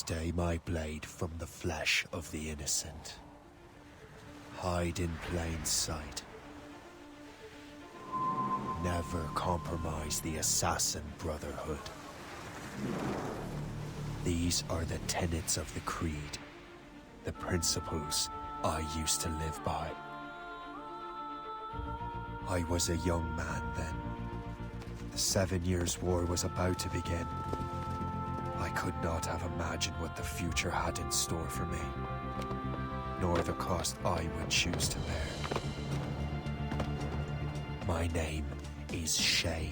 Stay my blade from the flesh of the innocent. Hide in plain sight. Never compromise the Assassin Brotherhood. These are the tenets of the Creed, the principles I used to live by. I was a young man then. The 7 Years' War was about to begin. I could not have imagined what the future had in store for me, nor the cost I would choose to bear. My name is Shay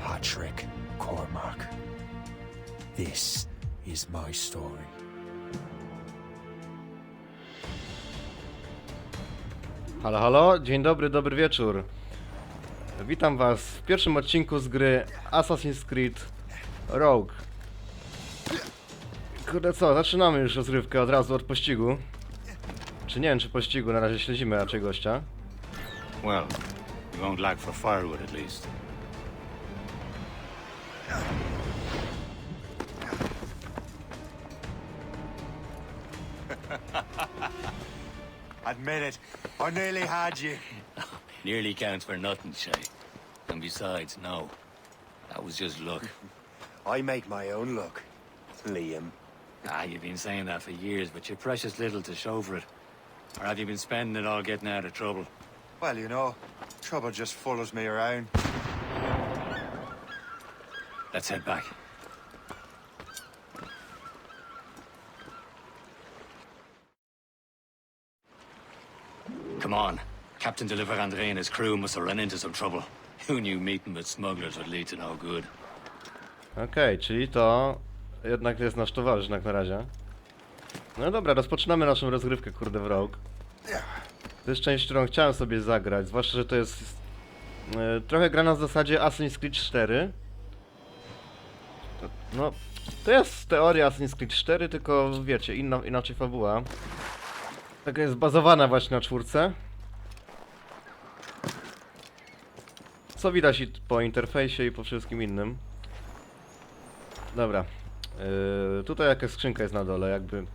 Patrick Cormac. This is my story. Halo, halo, dzień dobry, dobry wieczór. Witam was w pierwszym odcinku z gry Assassin's Creed Rogue. Kurde co, zaczynamy już rozgrywkę od razu od pościgu. Czy nie wiem, czy pościgu, na razie śledzimy raczej gościa. Well, you won't lack for firewood at least. Admit it, I nearly had you. Nearly counts for nothing, Shay. And besides, no. That was just luck. I make my own luck, Liam. Ah, you've been saying that for years, but you're precious little to show for it. Or have you been spending it all getting out of trouble? Well, you know, trouble just follows me around. Let's head back. Come on. Captain Deliver Andre and his crew must have run into some trouble. Who knew meeting with smugglers would lead to no good? Okej, czyli to jednak jest nasz towarzysz jak na razie. No dobra, rozpoczynamy naszą rozgrywkę, kurde, w Rogue. To jest część, którą chciałem sobie zagrać, zwłaszcza, że to jest trochę gra na zasadzie Assassin's Creed 4. No, to jest teoria Assassin's Creed 4, tylko wiecie, inaczej fabuła. Taka jest bazowana właśnie na 4. Co widać i po interfejsie i po wszystkim innym. Dobra. Tutaj jakaś skrzynka jest na dole, jakby...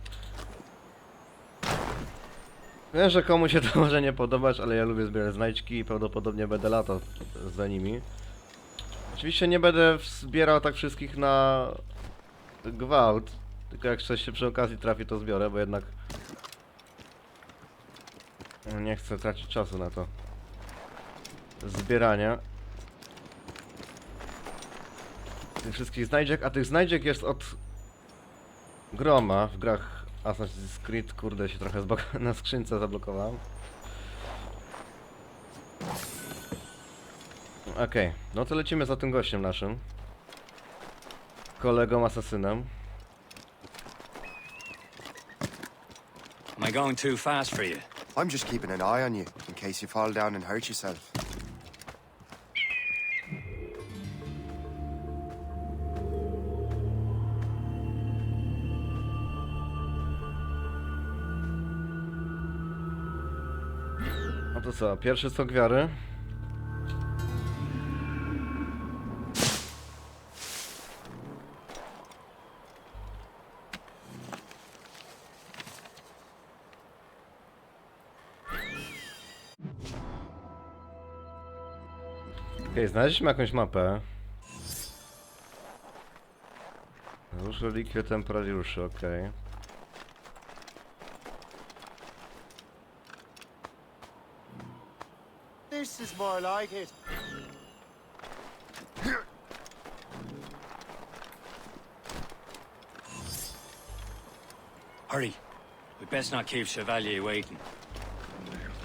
Wiem, że komuś się to może nie podobać, ale ja lubię zbierać znajdźki i prawdopodobnie będę latał za nimi. Oczywiście nie będę zbierał tak wszystkich na gwałt, tylko jak coś się przy okazji trafi, to zbiorę, bo jednak nie chcę tracić czasu na to zbieranie tych wszystkich znajdziek, a tych znajdziek jest od groma w grach Assassin's Creed. Kurde, się trochę na skrzynce zablokowałem. Okej, no to lecimy za tym gościem naszym kolegą asasynem. Am I going too fast for you? I'm just keeping an eye on you, in case you fall down and hurt yourself. No to co, pierwszy sok wiary. Okej, znaleźliśmy jakąś mapę. Rouge reliquie temporariuszy, okej. This is more like it. Hurry. We best not keep Chevalier waiting.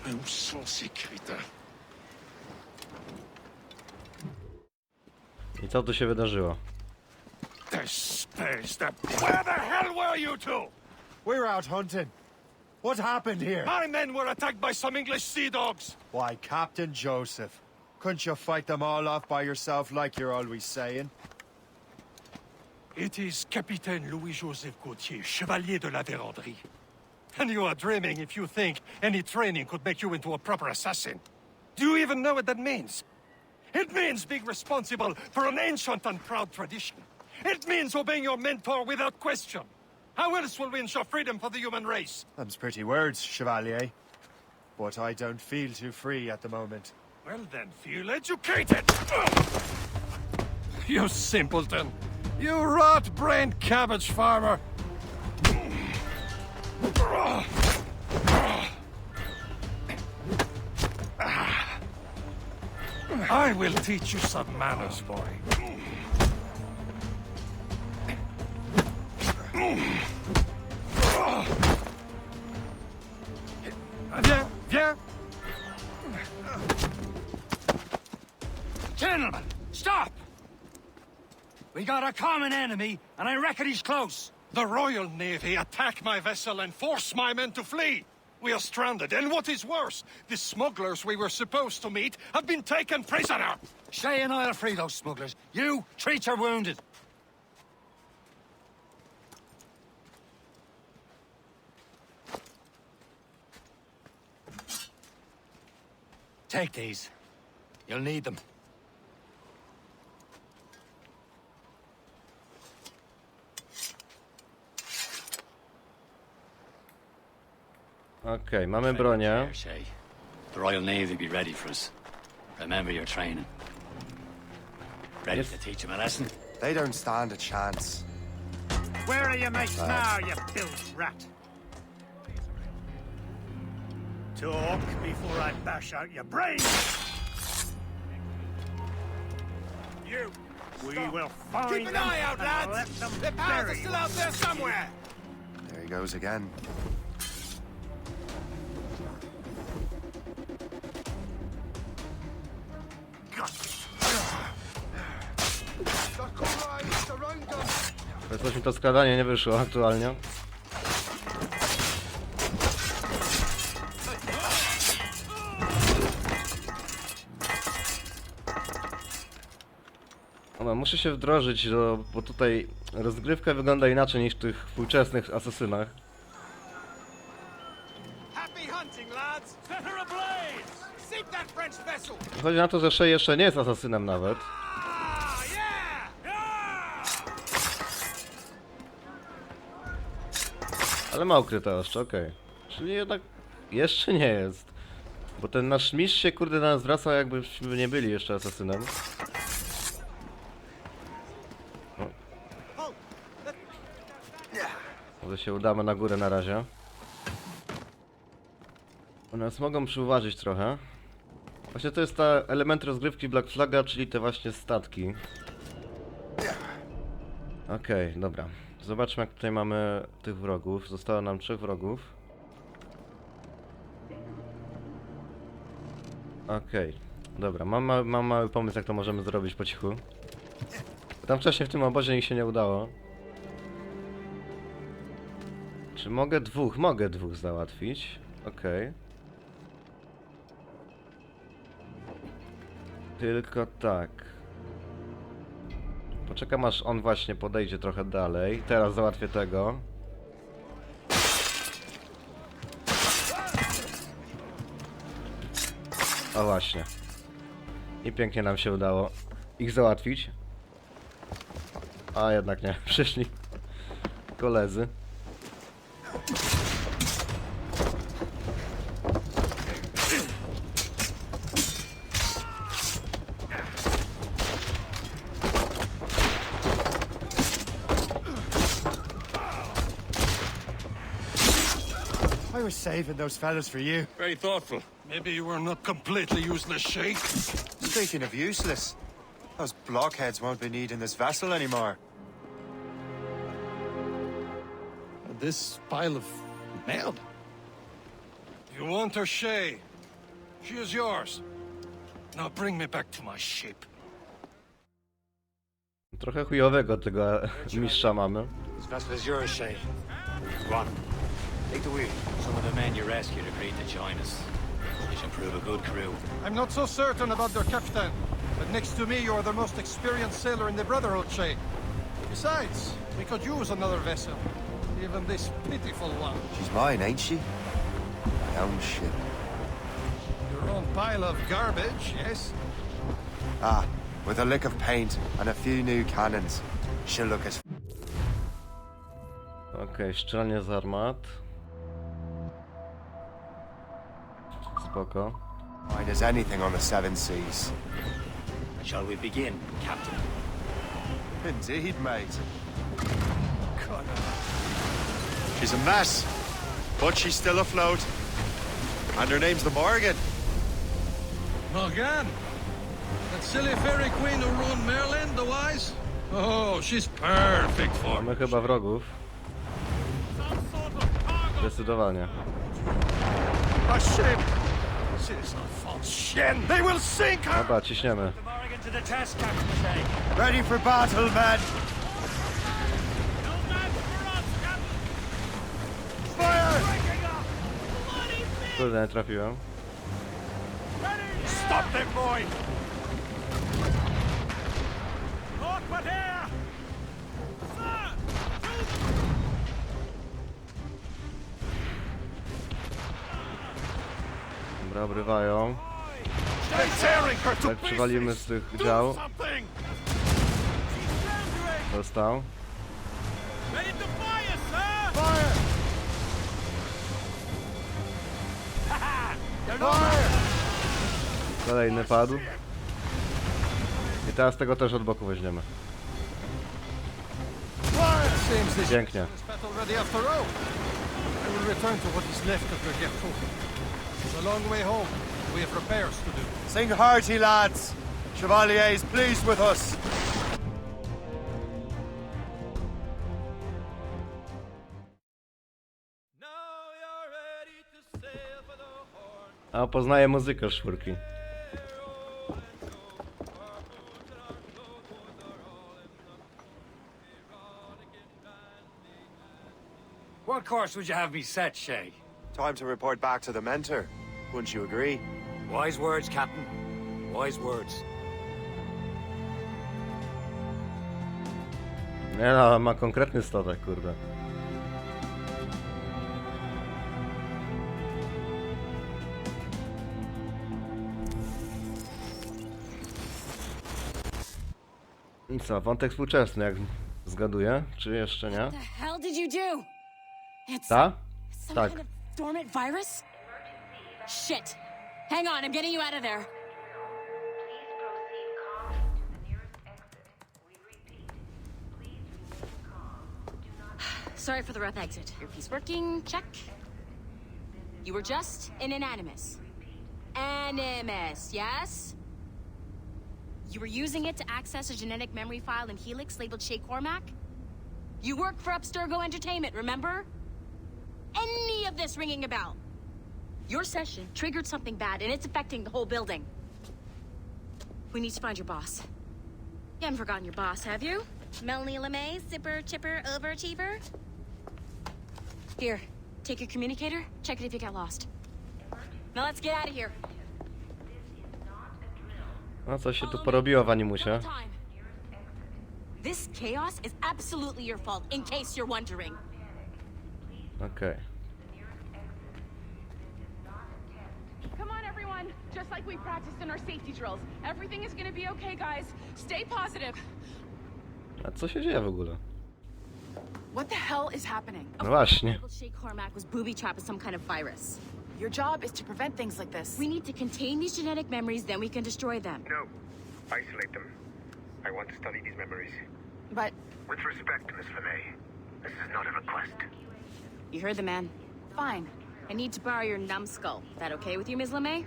Où sont ces crétins? I co tu się wydarzyło? Where the hell were you two? We're out hunting. What happened here? My men were attacked by some English sea dogs. Why, Captain Joseph. Couldn't you fight them all off by yourself like you're always saying? It is Capitaine Louis-Joseph Gauthier, Chevalier de la Vérendrye. And you are dreaming if you think any training could make you into a proper assassin. Do you even know what that means? It means being responsible for an ancient and proud tradition. It means obeying your mentor without question. How else will we ensure freedom for the human race? Them's pretty words, Chevalier. But I don't feel too free at the moment. Well then, feel educated! You simpleton! You rot-brained cabbage farmer! I will teach you some manners, boy. Viens, viens! Gentlemen, stop! We got a common enemy, and I reckon he's close. The Royal Navy attack my vessel and force my men to flee. We are stranded, and what is worse, the smugglers we were supposed to meet have been taken prisoner. Shay and I'll free those smugglers. You, treat your wounded. Take these. You'll need them. Okej, mamy bronię. Shay. The Royal Navy be ready for us. Remember your training. Ready Yes. to teach them a lesson? They don't stand a chance. Where are your mates now, you bilge rat? Talk before I bash out your brains! You! We will find Keep an them eye out, and lads! let them The pals are bury still you. out there somewhere! There he goes again. Coś mi to skradanie nie wyszło aktualnie. Dobra, muszę się wdrożyć, bo tutaj rozgrywka wygląda inaczej niż w tych współczesnych asasynach. Happy hunting, lads! Set her ablaze! Sink that French vessel! Chodzi na to, że Shay jeszcze nie jest asasynem nawet. Ah, yeah! Yeah! Ale ma ukryte jeszcze, okej. Czyli jednak jeszcze nie jest. Bo ten nasz mistrz się kurde na nas zwraca, jakbyśmy nie byli jeszcze asasynem. Może się udamy na górę na razie. One nas mogą przyuważyć trochę. Właśnie to jest ta element rozgrywki Black Flaga, czyli te właśnie statki. Okej, dobra. Zobaczmy, jak tutaj mamy tych wrogów. Zostało nam 3 wrogów. Okej, dobra. Mam mały pomysł, jak to możemy zrobić po cichu. Tam wcześniej w tym obozie ich się nie udało. Czy mogę dwóch? Mogę dwóch załatwić. Okej. Tylko tak. Poczekam, aż on właśnie podejdzie trochę dalej. Teraz załatwię tego. O właśnie. I pięknie nam się udało ich załatwić. A jednak nie, przyszli koledzy. I was saving those fellas for you. Very thoughtful. Maybe you were not completely useless, Shay. Speaking of useless, those blockheads won't be needing this vessel anymore. This pile of mail? You want her, Shay? She is yours. Now bring me back to my ship. Trochę chujowego tego mistrza mamy. This vessel is yours, Shay. Go on. Take the wheel. Some of the men you rescued agreed to join us. You should prove a good crew. I'm not so certain about their captain, but next to me you are the most experienced sailor in the Brotherhood, Shay. Besides, we could use another vessel. Even this pitiful one. She's mine, ain't she? My own ship. Your own pile of garbage, yes? Ah, with a lick of paint and a few new cannons, she'll look as... Okej, strzelanie z armat. Spoko. Fine as anything on the Seven Seas. Shall we begin, Captain? Indeed, mate. She's a mess, but she's still afloat. And her name's the Morgan. Morgan? That silly fairy queen who ruined Merlin, the wise? Oh, she's perfect for Mamy chyba wrogów. Zdecydowanie. a ship. This is a false shin. They will sink her. Dobra, ciśniemy. The Morgan to the test, Captain Shay. Ready for battle, men. Fire! Kurde, nie trafiłem. Stop them, boy. Look, but here. Dobra, obrywają. They're tearing her to Jak przywalimy z tych dział. something. Dostał. Ready to fire, sir. Fire! Kolejny padł. I teraz tego też od boku weźmiemy. Seems this Pięknie. is battle ready after all. I will return to what is left of the Gertrude. It's a long way home. We have repairs to do. Sing hearty, lads. Chevalier is pleased with us. A poznaję muzykę z czwórki. What course would you have me set, Shay? Time to report back to the mentor. Wouldn't you agree? Wise words, Captain. Wise words. Nie no, ma konkretny statek, kurde. I co, wątek współczesny, jak zgaduję, czy jeszcze nie? What the hell did you do? It's Ta? some Tak. kind of dormant virus? Shit. Hang on, I'm getting you out of there. Sorry for the rough exit. Earpiece working, check. You were just an animus. Animus, yes? You were using it to access a genetic memory file in Helix labeled Shay Cormac? You work for Abstergo Entertainment, remember? Any of this ringing a bell? Your session triggered something bad, and it's affecting the whole building. We need to find your boss. You haven't forgotten your boss, have you? Melanie LeMay, zipper, chipper, overachiever? Here, take your communicator, check it if you got lost. Now let's get out of here. No coś się tu porobiło w animusie. Time. This chaos is absolutely your fault, in case you're wondering. Okej. Come on, everyone. Just like we practiced in our safety drills. Everything is gonna be okay, guys. Stay positive. A co się dzieje w ogóle? What the hell is happening? No właśnie. Shay Cormac was booby-trapped with some kind of virus. Your job is to prevent things like this. We need to contain these genetic memories, then we can destroy them. No. Isolate them. I want to study these memories. But With respect, Miss LeMay, this is not a request. You heard the man. fine. I need to borrow your numbskull. That okay with you, Ms. LeMay?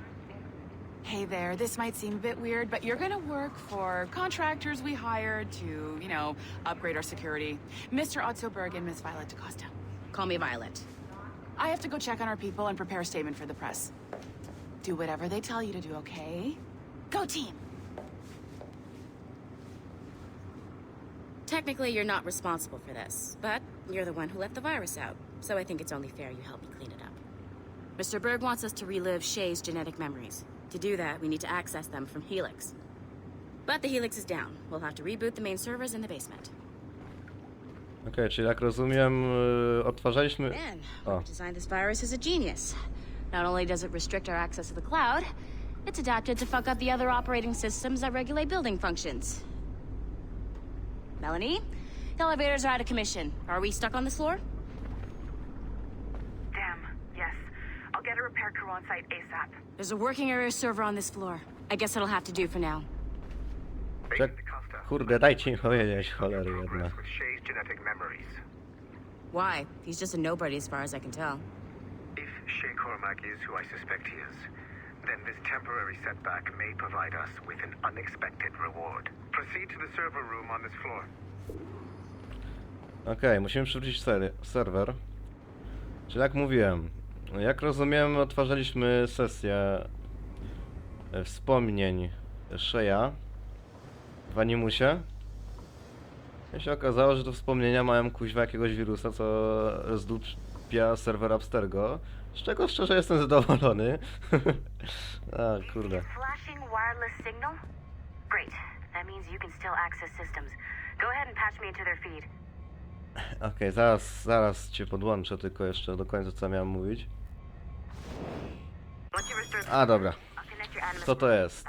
Hey there, this might seem a bit weird, but you're gonna work for contractors we hired to, you know, upgrade our security. Mr. Otto Berg and Miss Violet DaCosta. Call me Violet. I have to go check on our people and prepare a statement for the press. Do whatever they tell you to do, okay? Go team! Technically, you're not responsible for this, but you're the one who let the virus out, so I think it's only fair you help me clean it up. Mr. Berg wants us to relive Shay's genetic memories. To do that, we need to access them from Helix. But the Helix is down. We'll have to reboot the main servers in the basement. Okej, czyli jak rozumiem, odtwarzaliśmy... Man, O, whoever designed this virus is a genius. Not only does it restrict our access to the cloud, it's adapted to fuck up the other operating systems that regulate building functions. Melanie, the elevators are out of commission. Are we stuck on this floor? repair crew on site ASAP. There's a working area server on this floor. I guess it'll have to do for now. Kurde, dajcie mi powiedzieć, cholery jedna. With Shay's genetic memories. Why? He's just a nobody as far as I can tell. If Shay Cormac is who I suspect he is, then this temporary setback may provide us with an unexpected reward. Proceed to the server room on this floor. Okej, musimy przywrócić serwer. Czyli jak mówiłem, jak rozumiem, odtwarzaliśmy sesję wspomnień Shaya w Animusie. I się okazało, że te wspomnienia mają kuźwa jakiegoś wirusa, co rozdupia serwer Abstergo. Z czego szczerze jestem zadowolony. A, kurde. Flashing wireless signal? Great. That means you can still access systems. Go ahead and patch me into their feed. Okej, zaraz cię podłączę, tylko jeszcze do końca co miałem mówić. A, dobra. Co to jest?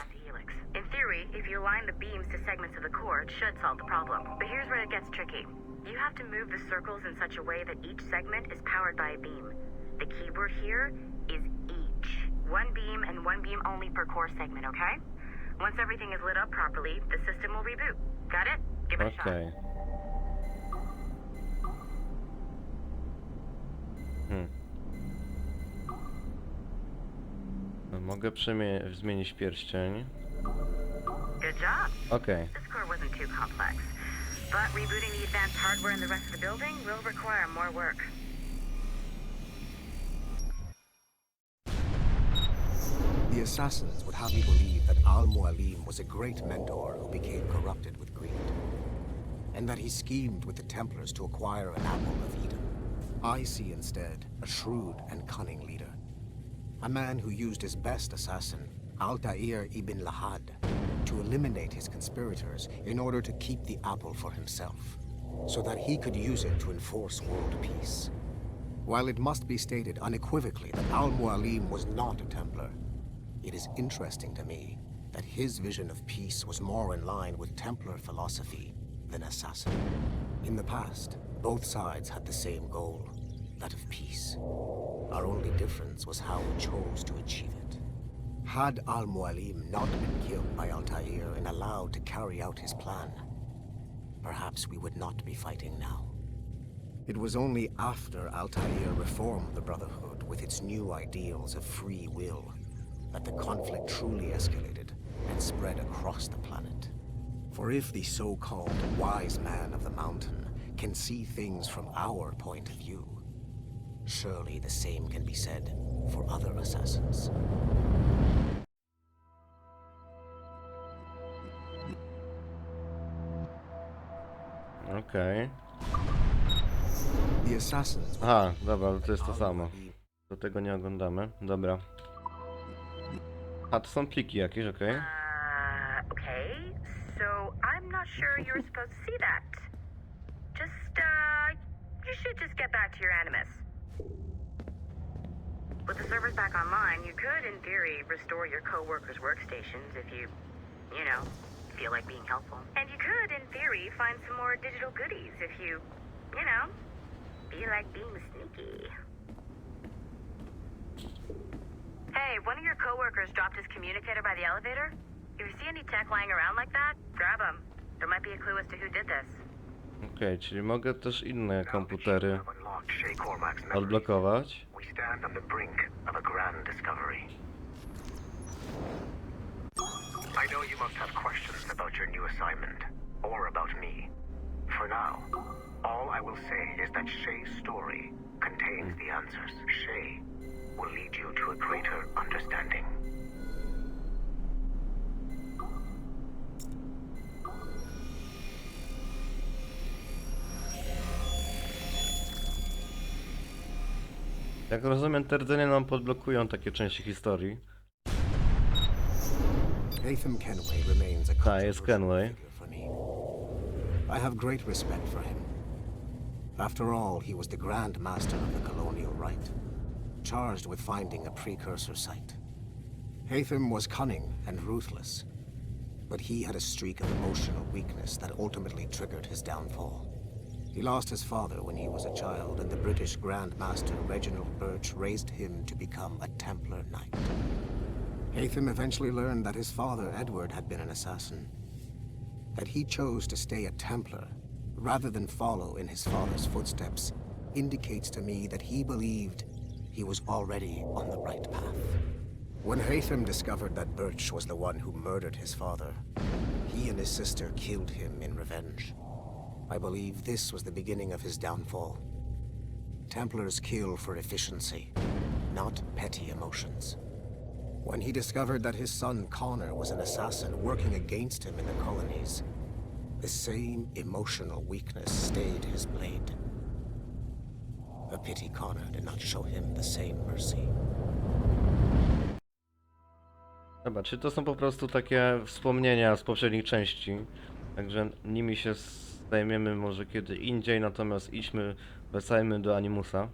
In theory, if you align the beams to segments of the core, it should solve the problem. But here's where it gets tricky. You have to move the circles in such a way that each segment is powered by a beam. The keyword here is each. One beam and one beam only per core segment, okay? Once everything is lit up properly, the system will reboot. Got it? Give it a shot. Okej. Mogę zmienić pierścień. Good job. Okej. This core wasn't too complex, but rebooting the advanced hardware in the rest of the building will require more work. The assassins would have you believe that Al-Mualim was a great mentor who became corrupted with greed, and that he schemed with the Templars to acquire an apple of Eden. I see instead a shrewd and cunning leader, a man who used his best assassin, Altair ibn Lahad, to eliminate his conspirators in order to keep the apple for himself, so that he could use it to enforce world peace. While it must be stated unequivocally that Al-Mualim was not a Templar, it is interesting to me that his vision of peace was more in line with Templar philosophy than assassin. In the past, both sides had the same goal, that of peace. Our only difference was how we chose to achieve it. Had Al-Mualim not been killed by Altair and allowed to carry out his plan, perhaps we would not be fighting now. It was only after Altair reformed the Brotherhood with its new ideals of free will that the conflict truly escalated and spread across the planet. For if the so-called wise man of the mountain can see things from our point of view, surely the same can be said for other assassins. Okej. The assassins. Aha, dobra, to jest to samo. Do tego nie oglądamy. Dobra. A, to są pliki jakieś, okej. Okay. So I'm not sure you're supposed to see that. You should just get back to your Animus. With the servers back online, you could, in theory, restore your co-workers' workstations if you feel like being helpful. And you could, in theory, find some more digital goodies if you feel like being sneaky. Hey, one of your co-workers dropped his communicator by the elevator. If you see any tech lying around like that, grab them. There might be a clue as to who did this. Okej, czyli mogę też inne komputery odblokować. We stand on the brink of a grand discovery. I know you must have questions about your new assignment, or about me. For now, all I will say is that Shay's story contains the answers. Shay will lead you to a greater understanding. Jak rozumiem, te rdzenie nam podblokują takie części historii. Haytham Kenway remains a Jest Kenway. figure for me. I have great respect for him. After all, he was the Grand Master of the Colonial Rite, charged with finding a precursor site. Haytham was cunning and ruthless, but he had a streak of emotional weakness that ultimately triggered his downfall. He lost his father when he was a child, and the British Grand Master Reginald Birch raised him to become a Templar Knight. Haytham eventually learned that his father, Edward, had been an assassin. That he chose to stay a Templar, rather than follow in his father's footsteps, indicates to me that he believed he was already on the right path. When Haytham discovered that Birch was the one who murdered his father, he and his sister killed him in revenge. I believe this was the beginning of his downfall. Templars kill for efficiency, not petty emotions. When he discovered that his son Connor was an assassin working against him in the colonies, the same emotional weakness stayed his blade. A pity Connor did not show him the same mercy. Dobra, czy to są po prostu takie wspomnienia z poprzednich części? Także nimi się zajmiemy może kiedy indziej, natomiast wracajmy do Animusa.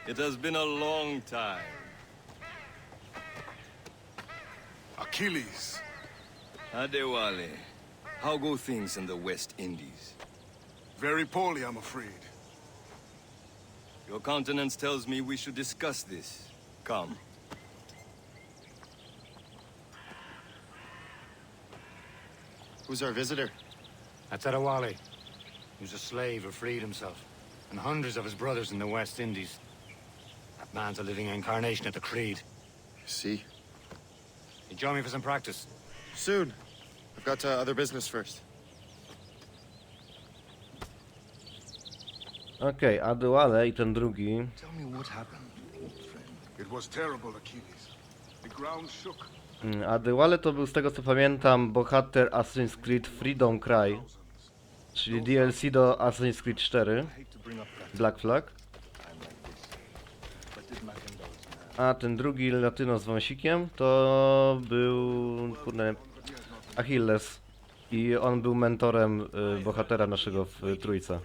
It has been a long time. Achilles. Adewale, how go things in the West Indies? Very poorly, I'm afraid. Your countenance tells me we should discuss this. Come. Who's our visitor? That's Adewale. He was a slave who freed himself, and hundreds of his brothers in the West Indies. That man's a living incarnation of the Creed. See? You join me for some practice? Soon. I've got other business first. Okej, Adewale i ten drugi. Tell me what happened, old friend. It was terrible, Achilles. The ground shook. Adewale to był, z tego co pamiętam, bohater Assassin's Creed Freedom Cry, czyli DLC do Assassin's Creed 4, Black Flag. A ten drugi latyno z wąsikiem to był, kurde, Achilles. I on był mentorem bohatera naszego w trójce.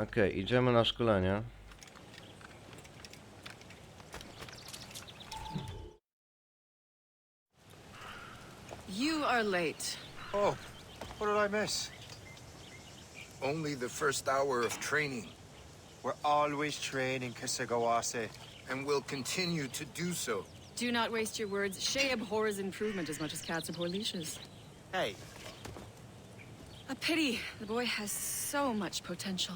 Okej, idziemy na szkolenie. You are late. Oh, what did I miss? Only the first hour of training. We're always training, Kisagawase. And will continue to do so. Do not waste your words. Shay abhors improvement as much as cats abhor leashes. Hey. A pity. The boy has so much potential.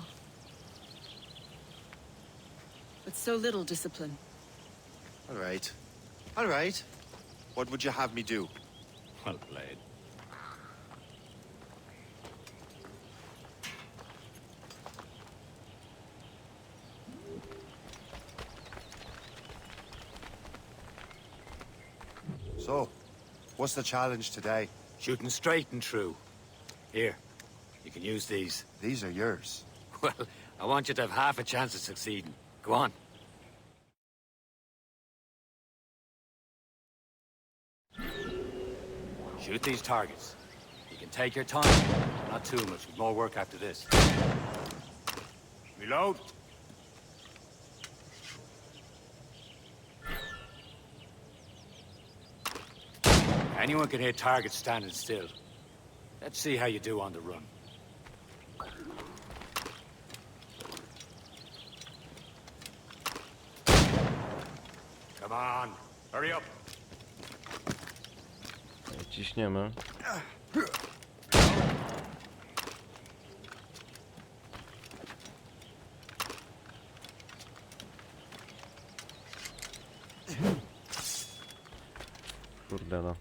But so little discipline. All right. All right. What would you have me do? Well played. So, what's the challenge today? Shooting straight and true. Here, you can use these. These are yours. Well, I want you to have half a chance of succeeding. Go on. Shoot these targets. You can take your time. Not too much. With more work after this. Reload. Anyone can hit targets standing still. Let's see how you do on the run. Come on, hurry up. Ciśniemy. Kurde no.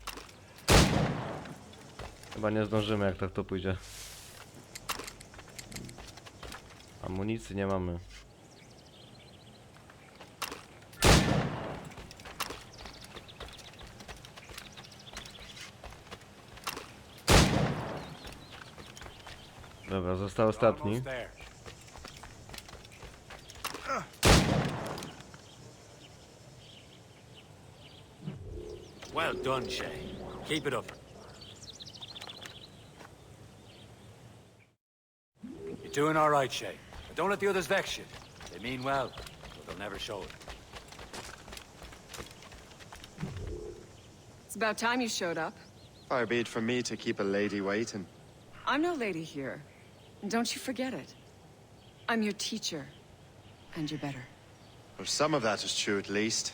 Chyba nie zdążymy, jak tak to pójdzie. Amunicji nie mamy. Dobra, został ostatni. done, Shay. Keep it up. You're doing all right, Shay. But don't let the others vex you. They mean well, but they'll never show it. It's about time you showed up. Far be it from me to keep a lady waiting. I'm no lady here. And don't you forget it. I'm your teacher. And you're better. Well, some of that is true, at least.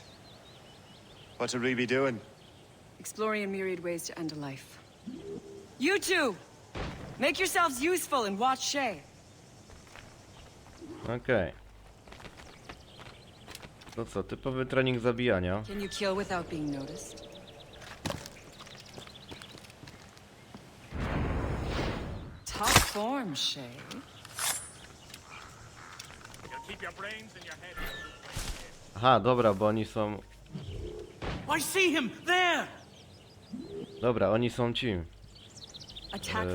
What would we be doing? Exploring a myriad ways to end a life. You two! Make yourselves useful and watch Shay. Okej. To co, typowy trening zabijania. Can you kill without being noticed? Top form, Shay. Aha, dobra, bo oni są... I see him there. Dobra, oni są ci. Attack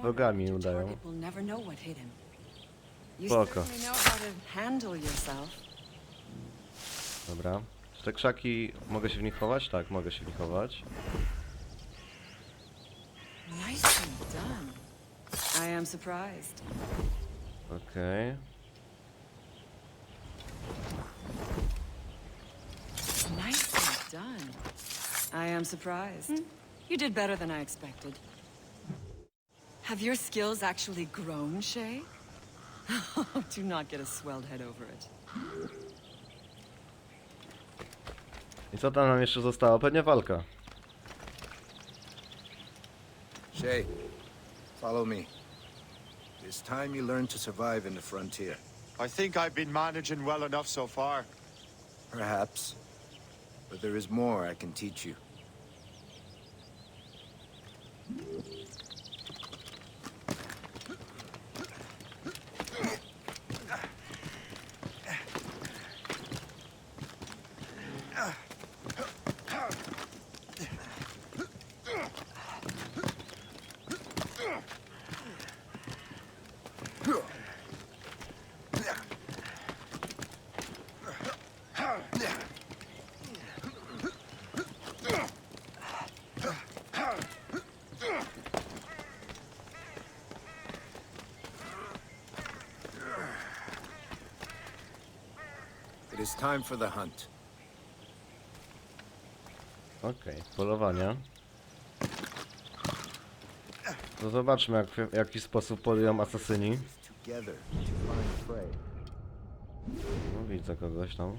Wrogami udają. target will never know what hit him. You Spoko. certainly know how to handle yourself. Dobra. Czy te krzaki... Mogę się w nich chować? Tak, mogę się w nich chować. Nicely done. I am surprised. Okej. Nicely done. I am surprised. You did better than I expected. Have your skills actually grown, Shay? Do not get a swelled head over it. I co tam nam jeszcze zostało? Pewnie walka. Shay, follow me. It's time you learn to survive in the frontier. I think I've been managing well enough so far. Perhaps. But there is more I can teach you. It is time for the hunt. Okej, polowania. To zobaczmy, w jaki sposób polują asasyni. Together to find prey. No, widzę kogoś tam.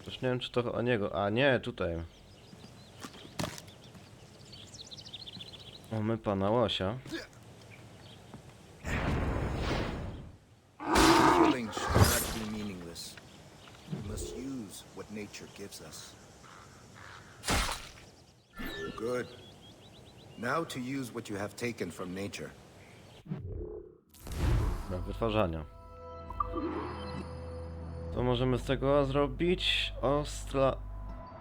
Już nie wiem, czy to o niego... A nie, tutaj. Mamy pana łosia. Killing should not be meaningless. We must use what nature gives us. Good. Now to use what you have taken from nature. Do wytwarzania. Co możemy z tego zrobić?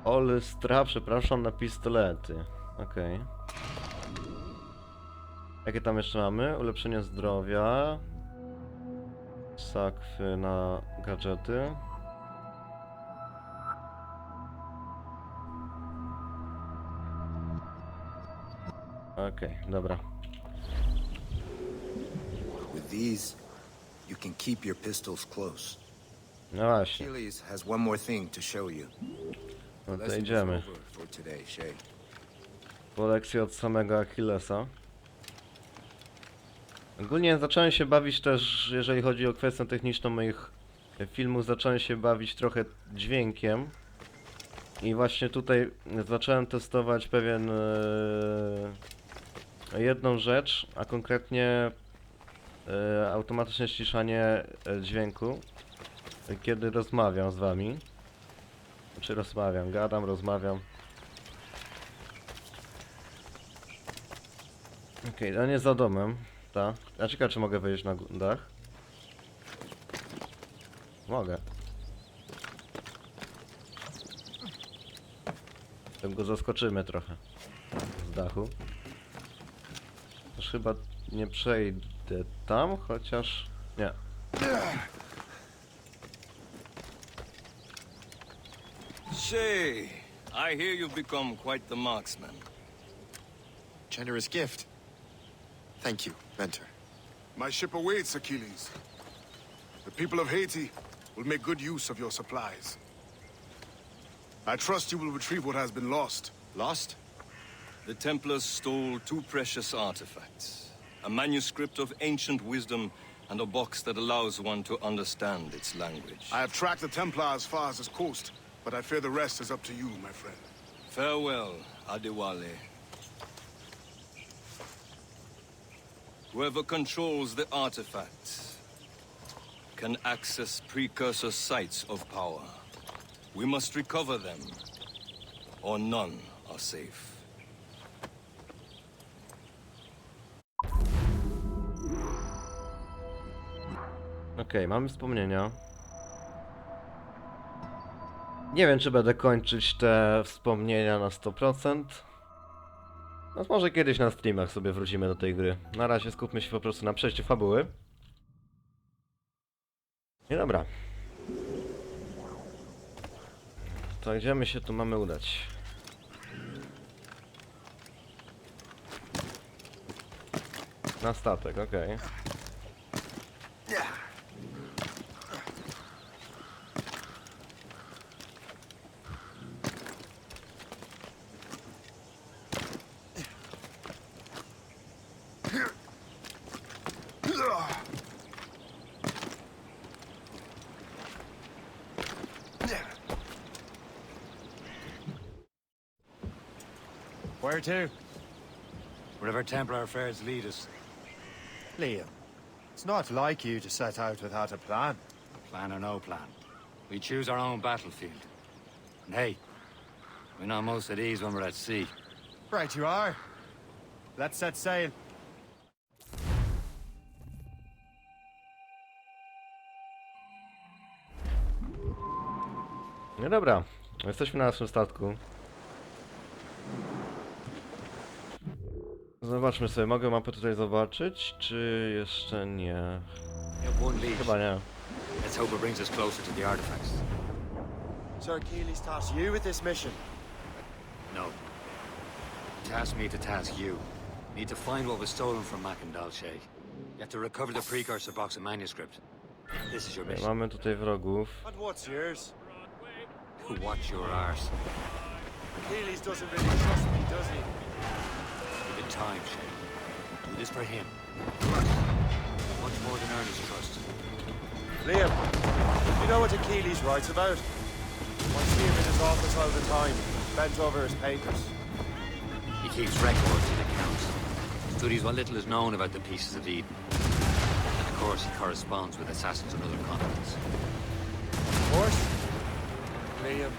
Olystra, przepraszam, na pistolety. Okej. Jakie tam jeszcze mamy? Ulepszenie zdrowia. Sakwy na gadżety. Okej, dobra. With these, you can keep your pistols close. No właśnie. Achilles has one more thing to show you. No to Lesson is idziemy. over for today, Shay. Po lekcji od samego Achillesa. Ogólnie zacząłem się bawić też, jeżeli chodzi o kwestię techniczną moich filmów, zacząłem się bawić trochę dźwiękiem. I właśnie tutaj zacząłem testować jedną rzecz, a konkretnie automatyczne ściszanie dźwięku, kiedy rozmawiam z wami. Znaczy rozmawiam, gadam, rozmawiam. Okej, to nie za domem, tak. A ciekawe, czy mogę wejść na dach? Mogę. Tym go zaskoczymy trochę z dachu. Już chyba nie przejdę tam, chociaż... nie. Shay, I hear you've become quite the marksman. Generous gift. Thank you, mentor. My ship awaits, Achilles. The people of Haiti will make good use of your supplies. I trust you will retrieve what has been lost. Lost? The Templars stole 2 precious artifacts. A manuscript of ancient wisdom and a box that allows one to understand its language. I have tracked the Templar as far as this coast, but I fear the rest is up to you, my friend. Farewell, Adewale. Whoever controls the artifacts can access precursor sites of power. We must recover them, or none are safe. Okej, mamy wspomnienia. Nie wiem, czy będę kończyć te wspomnienia na 100%. No może kiedyś na streamach sobie wrócimy do tej gry. Na razie skupmy się po prostu na przejściu fabuły. I dobra. To gdzie my się tu mamy udać? Na statek, okej. Where to? Wherever Templar affairs lead us. Liam, it's not like you to set out without a plan. Plan or no plan. We choose our own battlefield. And hey, we're not most at ease when we're at sea. Right you are. Let's set sail. No dobra, jesteśmy na naszym statku. Zobaczmy sobie, mogę mapę tutaj zobaczyć, czy jeszcze nie? Chyba nie. Let's hope it brings us closer to the artifacts. Sir Achilles tasked you with this mission. No. Task me to task you. Need to find what was stolen from Macandal Shay. You have to recover the precursor box of manuscript. This is your mission. Mamy tutaj wrogów. And what's yours? Watch your arse. Achilles doesn't really trust me, does he? Give it time, Shay. Do this for him. Much more than earn his trust. Liam, you know what Achilles writes about? I see him in his office all the time, bent over his papers. He keeps records and accounts. Studies what little is known about the pieces of Eden. And of course, he corresponds with assassins on other continents. Horse? Liam,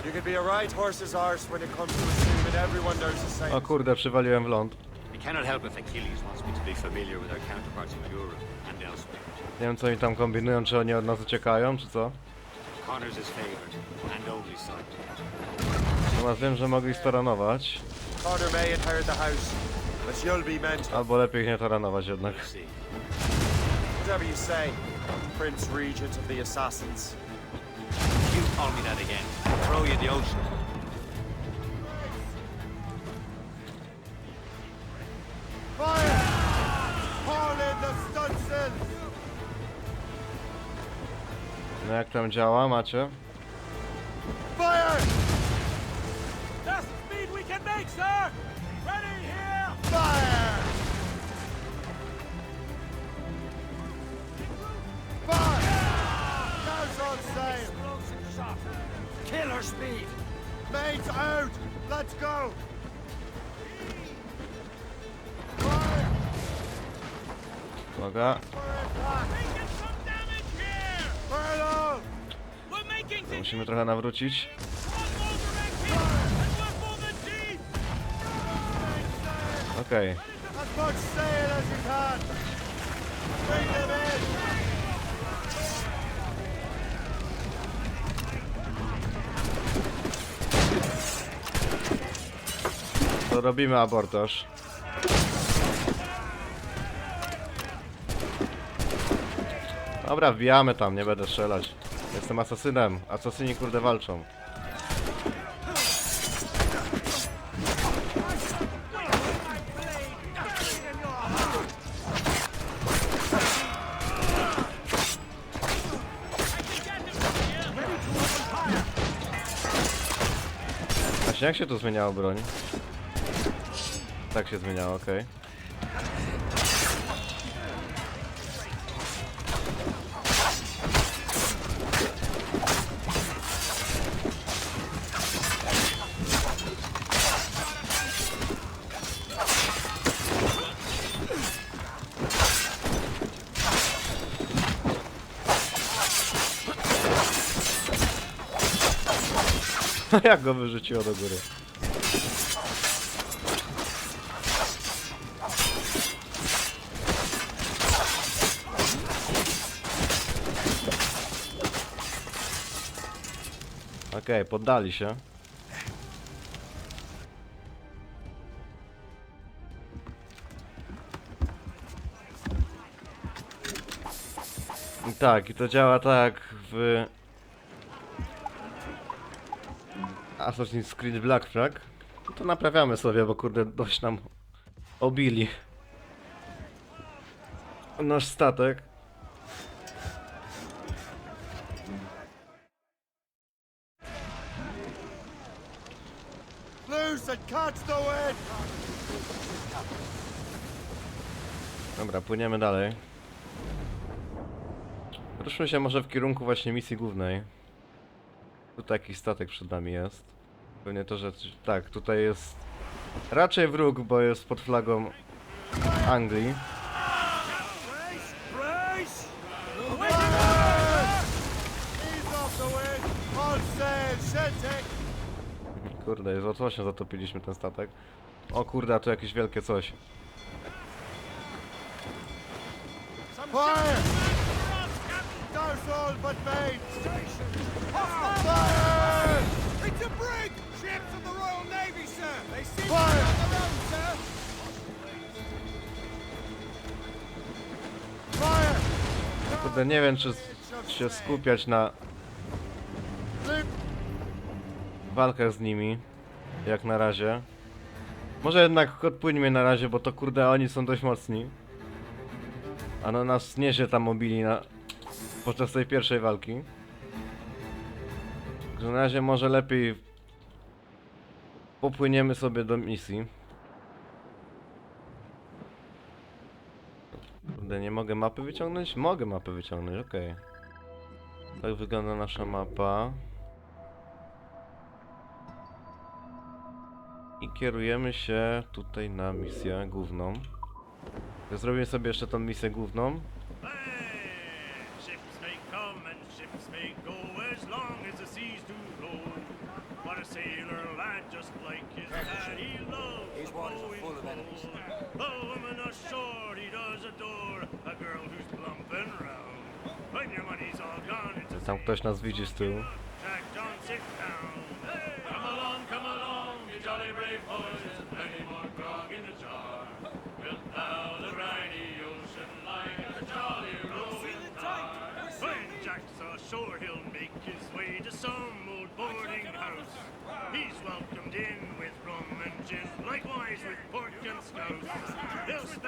you could be a right horse's arse when it comes to assuming everyone knows the same. O kurde, przywaliłem w ląd. We cannot help if Achilles wants me to be familiar with our counterparts in Europe and elsewhere. Nie wiem, co oni tam kombinują, czy oni od nas uciekają, czy co? Connor's his favorite and only son. Natomiast wiem, że mogli staranować. Connor may inherit the house, but you'll be mentor. Albo lepiej ich nie taranować jednak. Whatever you say, Prince Regent of the Assassins. If you call me that again, I'll throw you in the ocean. Fire! Haul in the stunsails! No jak tam działa, macie? Fire! Best speed we can make, sir! Ready here! Fire! Fire! Now's on sail! Explosive shot! Killer speed! Mates out! Let's go! Fire! Uwaga. Making some damage here! Fire low! We're making To musimy trochę nawrócić. Okej. As much sail as you can! Bring them in! To robimy abordaż. Dobra, wbijamy tam, nie będę strzelać. Jestem asasynem. Asasyni kurde walczą. Właśnie jak się tu zmieniało broń? Tak się zmieniało, okej. Jak go wyrzuciło do góry? Okej, poddali się. Tak, i to działa tak w Assassin's Creed Black Flag. To naprawiamy sobie, bo kurde dość nam obili nasz statek. Loose and catch the wind! Dobra, płyniemy dalej. Ruszmy się może w kierunku właśnie misji głównej. Tutaj jakiś statek przed nami jest. Pewnie to, że... Tak, tutaj jest raczej wróg, bo jest pod flagą Anglii. Kurde, z łatwością zatopiliśmy ten statek. O kurde, a tu jakieś wielkie coś. Kurde, nie wiem czy się skupiać na walkach z nimi, jak na razie. Może jednak odpłyńmy na razie, bo to kurde oni są dość mocni. A no nas nieźle tam obili podczas tej pierwszej walki. Także na razie może lepiej popłyniemy sobie do misji. Kurde, nie mogę mapy wyciągnąć? Mogę mapy wyciągnąć, okej. Tak wygląda nasza mapa. I kierujemy się tutaj na misję główną. Zrobimy sobie jeszcze tą misję główną. Tam ktoś nas widzi z tyłu.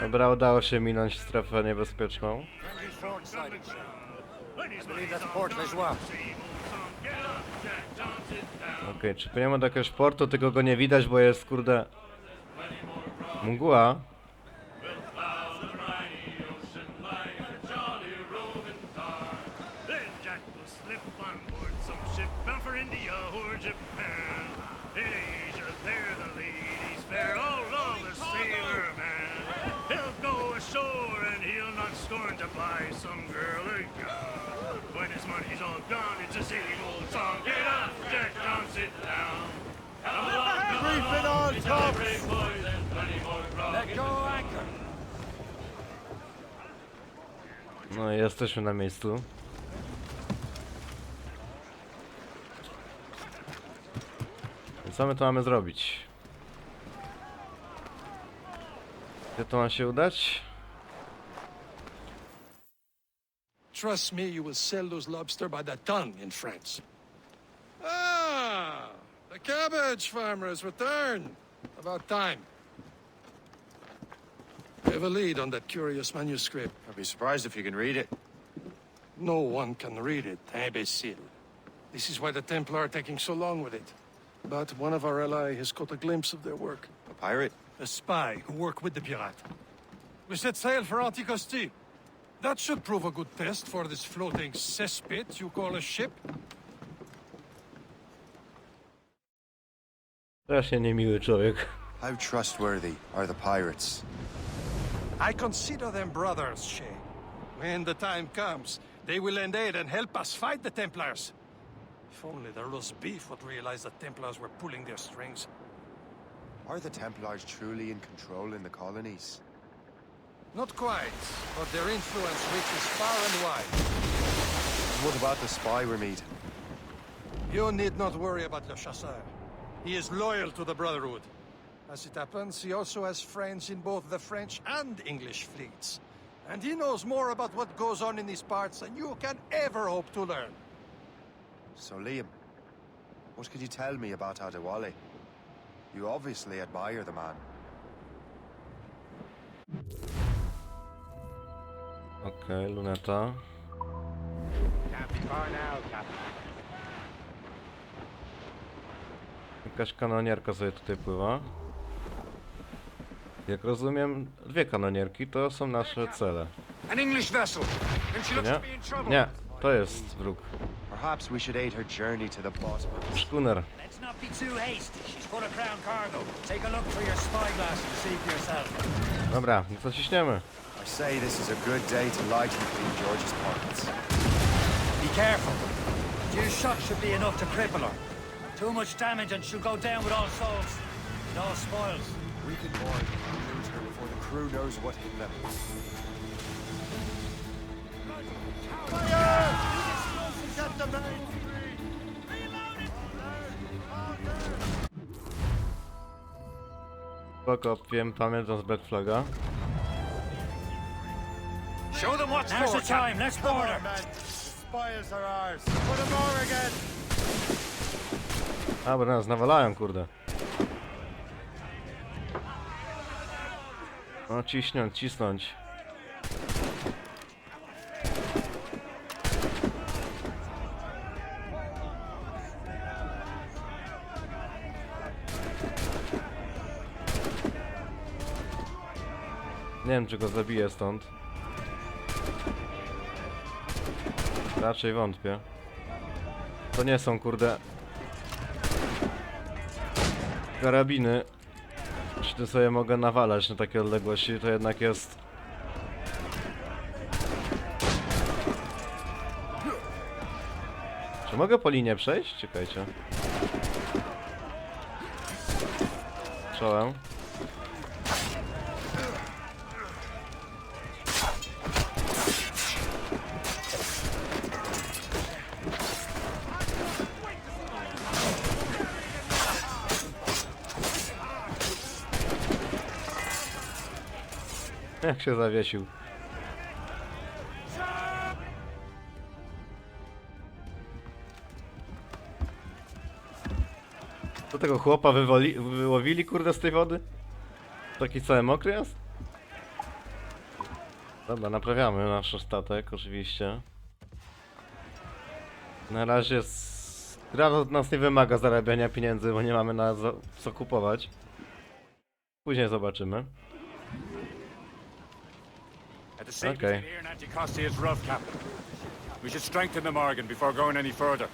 Dobra, udało się minąć strefę niebezpieczną. Okej, czy płyniemy do jakiegoś portu, tylko go nie widać, bo jest kurde mgła. No i jesteśmy na miejscu. I co my tu mamy zrobić? Gdzie to ma się udać? Trust me, you will sell those lobster by the ton in France. Ah, the cabbage farmer has returned. About time. We have a lead on that curious manuscript. I'd be surprised if you can read it. No one can read it, imbecile. This is why the Templar are taking so long with it. But one of our ally has caught a glimpse of their work. A pirate? A spy who worked with the pirate. We set sail for Anticosti. That should prove a good test for this floating cesspit you call a ship. Strasznie niemiły człowiek. How trustworthy are the pirates? I consider them brothers, Shay. When the time comes, they will lend aid and help us fight the Templars. If only the roast beef would realize the Templars were pulling their strings. Are the Templars truly in control in the colonies? Not quite, but their influence reaches far and wide. What about the spy we're meeting? You need not worry about Le Chasseur. He is loyal to the Brotherhood. As it happens, he also has friends in both the French and English fleets. And he knows more about what goes on in these parts than you can ever hope to learn. So Liam, what could you tell me about Adewale? You obviously admire the man. Okej, luneta. Jakaś kanonierka sobie tutaj pływa. Jak rozumiem, dwie kanonierki to są nasze cele. An English vessel. And she looks Nie? to be in trouble. Nie, to jest wróg. Perhaps we should aid her journey to the bottom of this. Szkuner. Let's not be too hasty. She's put a crown cargo. Take a look through your spyglass and see for yourself. Dobra, no to ciśniemy. I say this is a good day to lighten Queen George's pockets. Be careful. A few shots should be enough to cripple her. Too much damage and she'll go down with all souls. It all spoils. We can board and loot her before the crew knows what hit them. Fire! Explosives at the main street! Spoko, wiem, pamiętam z Black Flaga. Show them what's Now's the time. Let's board her. Man, the spoils are ours. Put them over again! A, bo nas nawalają, kurde. No, cisnąć. Nie wiem, czy go zabiję stąd. Raczej wątpię. To nie są, kurde, karabiny. Jeśli to sobie mogę nawalać na takie odległości, to jednak jest... Czy mogę po linie przejść? Czekajcie. Czołem. Jak się zawiesił. Do tego chłopa wyłowili, kurde, z tej wody? Taki cały mokry jest? Dobra, naprawiamy nasz statek, oczywiście. Na razie gra od nas nie wymaga zarabiania pieniędzy, bo nie mamy na co kupować. Później zobaczymy. The safety here in Anticosti is rough, Captain. We should strengthen the Morgan before going any further.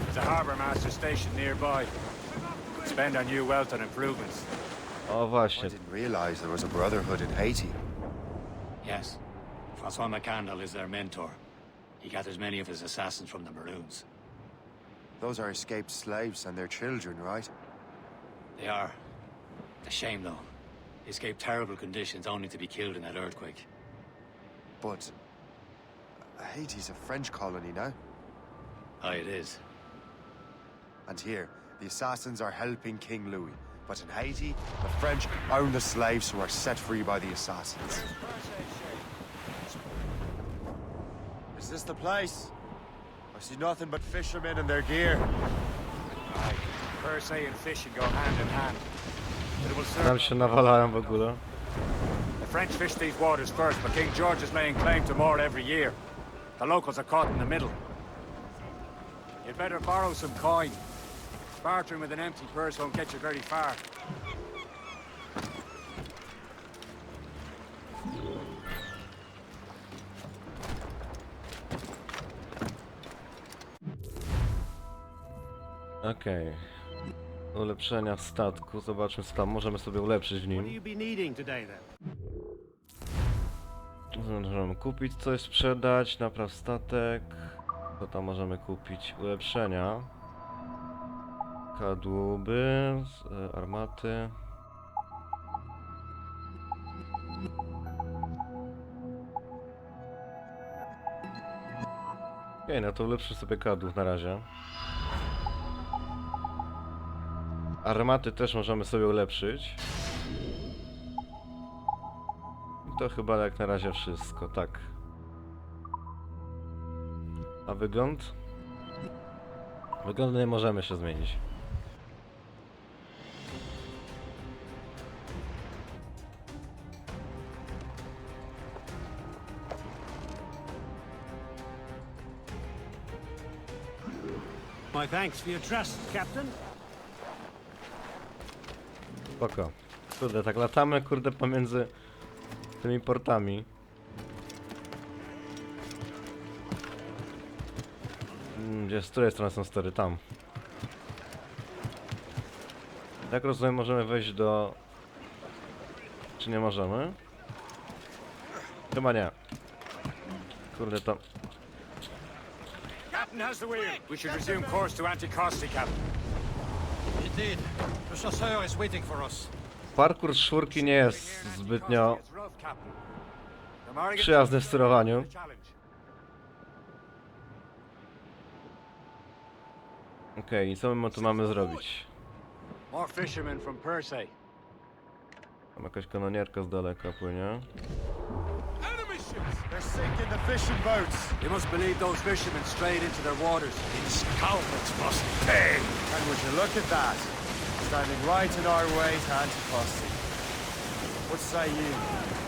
There's a harbour master station nearby. Could spend our new wealth on improvements. O, właśnie. I didn't realize there was a brotherhood in Haiti. Yes. Francois McCandle is their mentor. He gathers many of his assassins from the Maroons. Those are escaped slaves and their children, right? They are. A shame, though. They escaped terrible conditions only to be killed in that earthquake. But Haiti's a French colony now. Aye, it is. And here, the assassins are helping King Louis. But in Haiti, the French own the slaves who are set free by the assassins. Is this the place? I see nothing but fishermen and their gear. Aye, Percé and fishing go hand in hand. But it will serve. Tam się nawalają w ogóle. The French fish these waters first, but King George is laying claim to more every year. The locals are caught in the middle. You'd better borrow some coin. Bartering with an empty purse won't get you very far. Okej. Ulepszenia statku. Zobaczmy, co tam możemy sobie ulepszyć w nim. Możemy kupić coś, sprzedać, napraw statek. Co tam możemy kupić? Ulepszenia. Kadłuby, armaty. Okej, no to ulepszę sobie kadłub na razie. Armaty też możemy sobie ulepszyć. I to chyba jak na razie wszystko, tak. A wygląd? Wygląd nie możemy się zmienić. My thanks for your trust, Captain. Spoko. Kurde, tak latamy, kurde, pomiędzy tymi portami. Gdzie, z której strony są stery? Tam. Jak rozumiem, możemy wejść do... Czy nie możemy? Chyba nie. Kurde, to... Captain has the wheel. We should resume course to Anticosti, Captain. Indeed. The chasseur is waiting for us. Parkour z czwórki nie jest zbytnio przyjazny w sterowaniu. Okej, i co my tu mamy zrobić? More fishermen from Persei. Tam jakaś kanonierka z daleka płynie. They're sinking the fishing boats. You must believe those fishermen strayed into their waters. These scoundrels must pay. And would you look at that? Standing right in our way to Anticosti. What say you?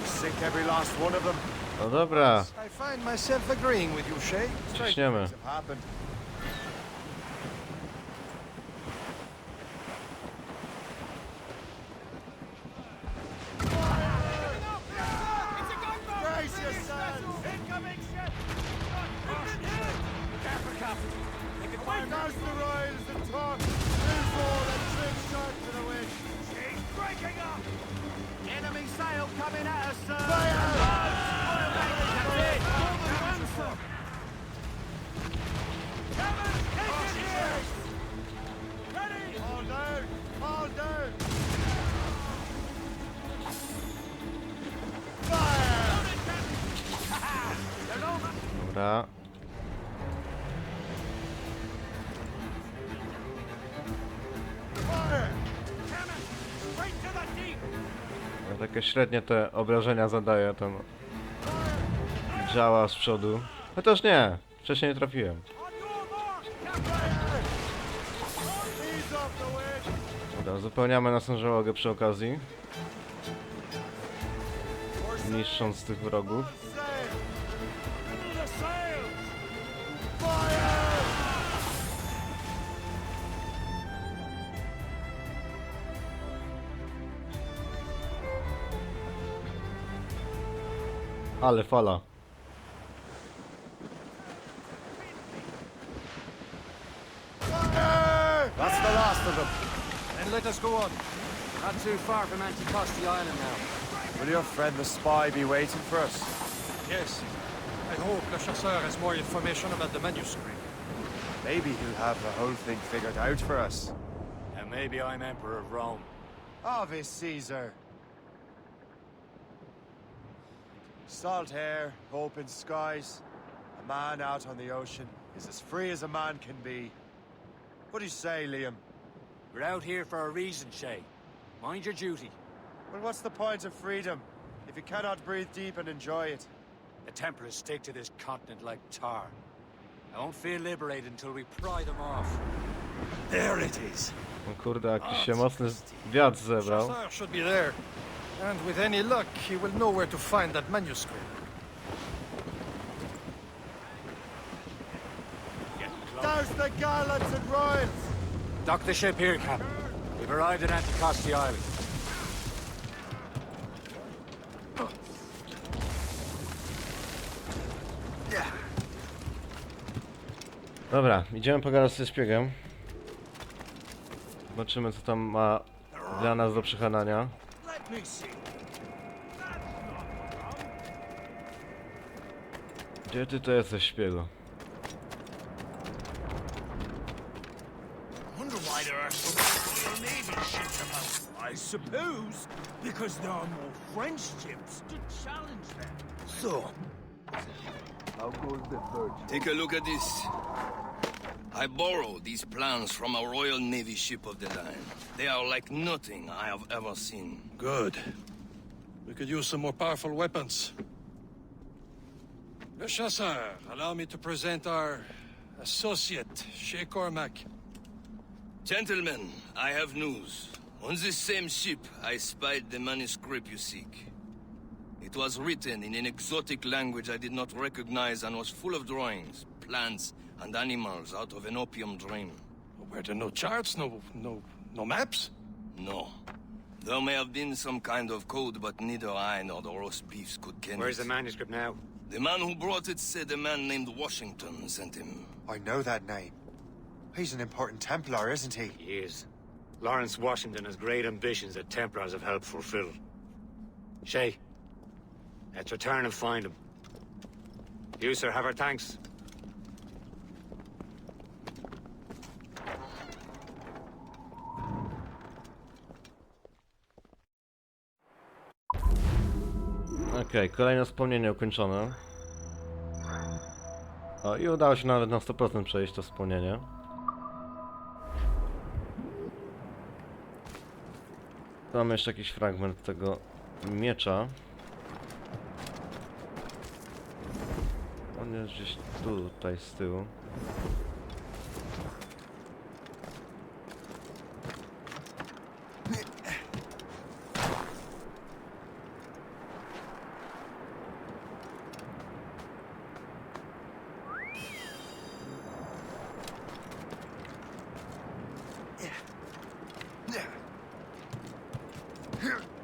We sink every last one of them? No dobra, I find myself agreeing with you, Shay. ciśniemy. Things have happened. Brace yourselves! Incoming ship! Careful, Captain. They can fire There's the royals and talk. There's all that trick shot to the wind. She's breaking up! Enemy sail coming at us, sir! All down! All down! Fire! Dobra. No, takie średnie te obrażenia zadaje ten działa z przodu. Chociaż nie, wcześniej nie trafiłem. Dobra, uzupełniamy naszą załogę przy okazji. Niszcząc tych wrogów. Ale fala. That's the last of them. Then let us go on. Not too far from Anticosti Island now. Will your friend the spy be waiting for us? Yes. I hope Le Chasseur has more information about the manuscript. Maybe he'll have the whole thing figured out for us. And maybe I'm Emperor of Rome. Ave Caesar. Salt air, open skies. A man out on the ocean is as free as a man can be. What do you say, Liam? We're out here for a reason, Shay. Mind your duty. Well, what's the point of freedom if you cannot breathe deep and enjoy it? The Templars stick to this continent like tar. I won't feel liberated until we pry them off. There it is. O kurde, jakiś się mocny wiatr zebrał. Chasseur should be there. And with any luck, he will know where to find that manuscript. Douse the gallants and royals! Dock the ship here, Captain. We've arrived at Anticosti Island. Dobra, idziemy pogadać ze szpiegiem. Zobaczymy, co tam ma dla nas do przekonania. Gdzie ty to jesteś, szpiegu? Wonder why there are so many Royal Navy ships about. I suppose because there are more French ships to challenge them. So, how goes the Virgin? Take a look at this. I borrowed these plans from a Royal Navy ship of the line. They are like nothing I have ever seen. Good. We could use some more powerful weapons. Le Chasseur, allow me to present our associate, Shay Cormac. Gentlemen, I have news. On this same ship, I spied the manuscript you seek. It was written in an exotic language I did not recognize and was full of drawings, plants, and animals out of an opium dream. Were there no charts, no maps? No. There may have been some kind of code, but neither I nor the roast beefs could ken Where's it. the manuscript now? The man who brought it said a man named Washington sent him. I know that name. He's an important Templar, isn't he? He is. Lawrence Washington has great ambitions that Templars have helped fulfill. Shay, let's return and find him. You, sir, have our thanks. Okej, kolejne wspomnienie ukończone. O, i udało się nawet na 100% przejść to wspomnienie. Tu mamy jeszcze jakiś fragment tego miecza. On jest gdzieś tutaj z tyłu.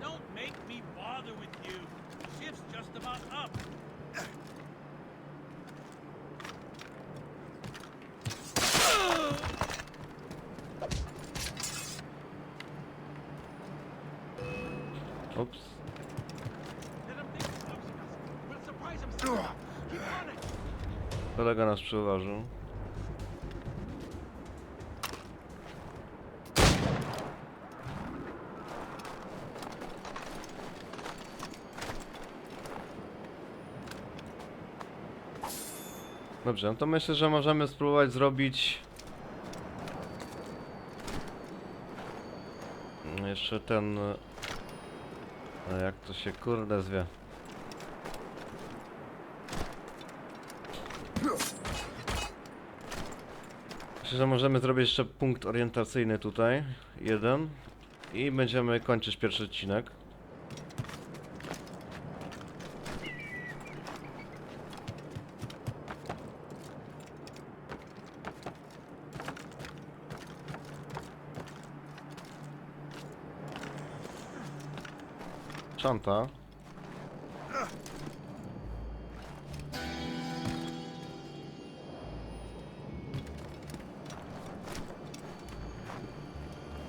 Don't make me bother with you. The ship's just about up. Ups. Kolega nas przyuważył. Dobrze, no to myślę, że możemy spróbować zrobić jeszcze ten... Jak to się kurde zwie? Myślę, że możemy zrobić jeszcze punkt orientacyjny tutaj. Jeden. I będziemy kończyć pierwszy odcinek. Czanta.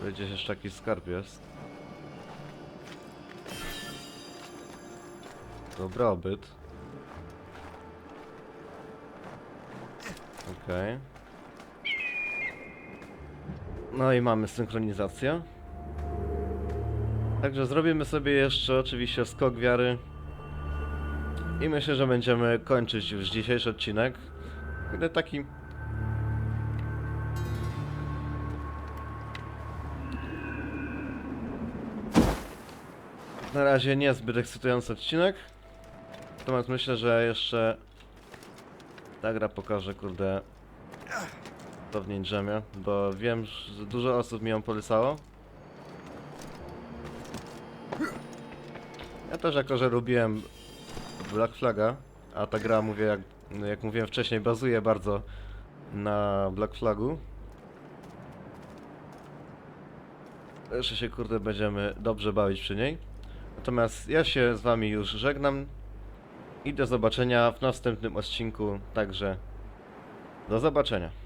Tu gdzieś jeszcze jakiś skarb jest. Dobrobyt. Okej. No i mamy synchronizację. Także zrobimy sobie jeszcze oczywiście skok wiary. I myślę, że będziemy kończyć już dzisiejszy odcinek. Taki... Na razie niezbyt ekscytujący odcinek. Natomiast myślę, że jeszcze ta gra pokaże, kurde, to w niej drzemie, bo wiem, że dużo osób mi ją polecało. Ja też jako, że lubiłem Black Flaga, a ta gra, mówię, jak mówiłem wcześniej, bazuje bardzo na Black Flagu. jeszcze się kurde będziemy dobrze bawić przy niej. Natomiast ja się z wami już żegnam i do zobaczenia w następnym odcinku, także do zobaczenia.